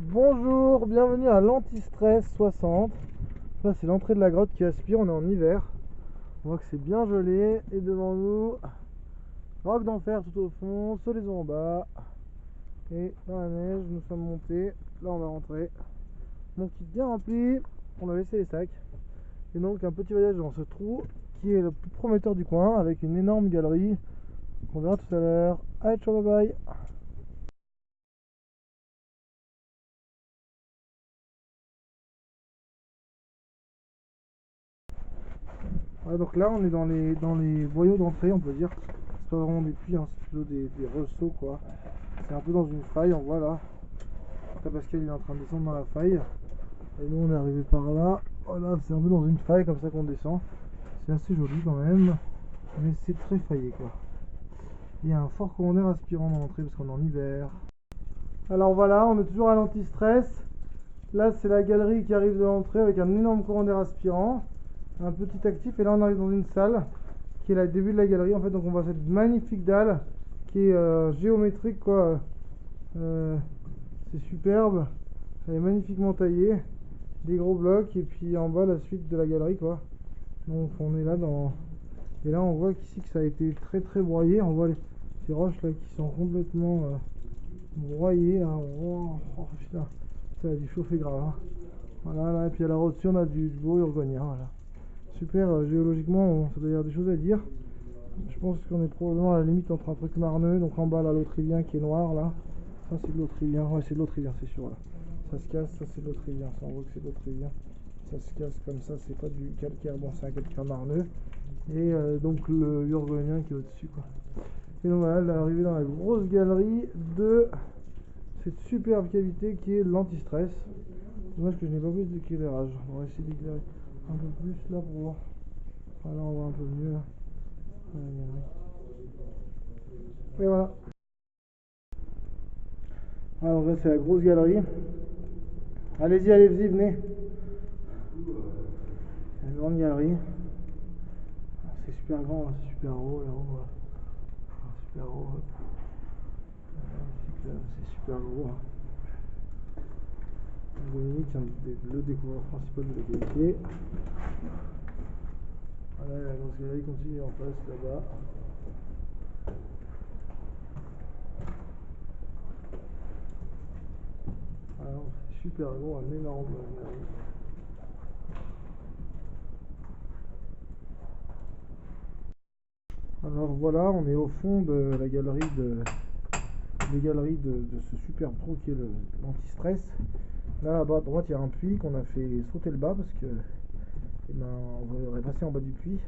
Bonjour, bienvenue à l'Antistress 60. Là c'est l'entrée de la grotte qui aspire, on est en hiver. On voit que c'est bien gelé et devant nous, roc d'enfer tout au fond, solaison en bas. Et dans la neige, nous sommes montés. Là on va rentrer. Mon kit bien rempli, on a laissé les sacs. Et donc un petit voyage dans ce trou qui est le plus prometteur du coin avec une énorme galerie qu'on verra tout à l'heure. Allez, ciao, bye bye. Ouais, donc là on est dans les boyaux d'entrée, on peut dire. C'est pas vraiment des puits, hein, c'est plutôt des ressauts quoi. C'est un peu dans une faille, on voit là. Là Pascal il est en train de descendre dans la faille. Et nous on est arrivé par là. Voilà, c'est un peu dans une faille comme ça qu'on descend. C'est assez joli quand même. Mais c'est très faillé quoi. Il y a un fort courant d'air aspirant dans l'entrée parce qu'on est en hiver. Alors voilà, on est toujours à l'Antistress. Là c'est la galerie qui arrive de l'entrée avec un énorme courant d'air aspirant. Un petit actif et là on arrive dans une salle qui est le début de la galerie en fait, donc on voit cette magnifique dalle qui est géométrique quoi. C'est superbe, elle est magnifiquement taillée, des gros blocs et puis en bas la suite de la galerie quoi. Donc on est là dans, et là on voit qu'ici que ça a été très très broyé, on voit ces roches là qui sont complètement broyées hein. Oh, putain, ça a dû chauffer grave hein. Voilà là, et puis à la au-dessus on a du beau urgonien voilà. Super, géologiquement, ça doit y avoir des choses à dire. Je pense qu'on est probablement à la limite entre un truc marneux, donc en bas là l'autrivien qui est noir là. Ça c'est de l'autrivien, ouais c'est de l'autrivien c'est sûr là. Ça se casse, ça c'est de l'autrivien, ça on voit que c'est de l'autrivien. Ça se casse comme ça, c'est pas du calcaire, bon c'est un calcaire marneux. Et donc le urgonien qui est au-dessus quoi. Et donc voilà, là, arrivé dans la grosse galerie de cette superbe cavité qui est l'Antistress. Dommage que je n'ai pas plus d'éclairage, on va essayer d'éclairer un peu plus là pour voir. Voilà, on voit un peu mieux là. Et voilà. Alors là c'est la grosse galerie. Allez-y, allez-y, venez. La grande galerie. C'est super grand, c'est super haut là-haut. Super haut. C'est super gros. Dominique, le découvreur principal de la cavité. Voilà, la grosse galerie continue en face là-bas. Alors, c'est super gros, un énorme galerie. Alors voilà, on est au fond de la galerie de ce superbe trou qui est l'Antistress. Là, bas à droite, il y a un puits qu'on a fait sauter le bas parce que eh ben, on aurait passé en bas du puits.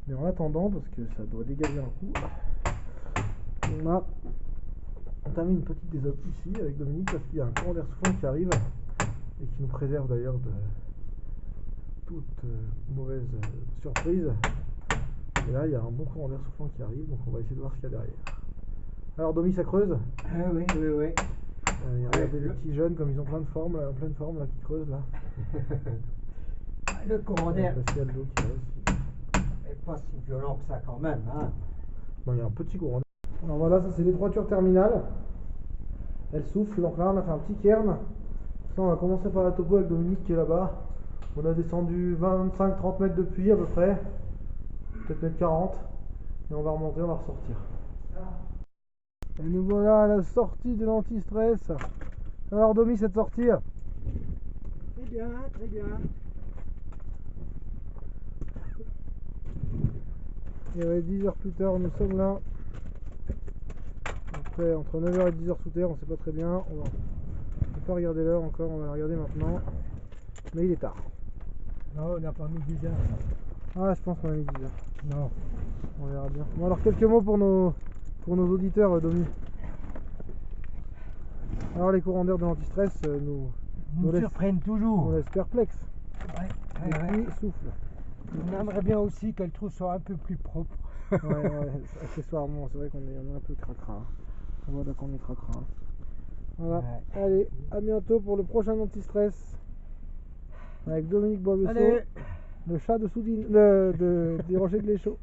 Mais en attendant, parce que ça doit dégager un coup, on a mis une petite désope ici avec Dominique parce qu'il y a un courant d'air soufflant qui arrive et qui nous préserve d'ailleurs de toute mauvaise surprise. Et là, il y a un bon courant d'air soufflant qui arrive, donc on va essayer de voir ce qu'il y a derrière. Alors, Domi, ça creuse? Ah oui. Regardez les petits jeunes comme ils ont plein de formes là, qui creusent là. Le courant d'air Pascal d'eau qui reste. n'est pas si violent que ça quand même. Hein. Bon, il y a un petit courant d'air. Alors voilà, ça c'est l'étroiture terminale. Elle souffle, donc là on a fait un petit cairn. Là, on va commencer par la topo avec Dominique qui est là-bas. On a descendu 25-30 mètres de puits à peu près. Peut-être 40. Et on va remonter, on va ressortir. Et nous voilà à la sortie de l'Antistress. Alors Domi, cette sortie? Très bien, très bien. Et 10 heures plus tard, nous sommes là. Après, entre 9h et 10h sous terre, on sait pas très bien. On va pas regarder l'heure encore, on va la regarder maintenant. Mais il est tard. Non, on n'a pas mis 10 heures. Ah, je pense qu'on a mis 10 heures. Non. On verra bien. Bon, alors quelques mots pour nos auditeurs, Domi. Alors, les courants d'air de l'Antistress Nous surprennent toujours. nous laissent perplexes. Ouais. Puis souffle. On aimerait bien aussi que le trou soit un peu plus propre. Ouais, accessoirement, c'est vrai qu'on est un peu cracra. On voit là qu'on est cracra. Voilà. Ouais. Allez, à bientôt pour le prochain Antistress. Avec Dominique Boisbeau, Allez. le chat de Soudine, des Rochers de l'Échaud.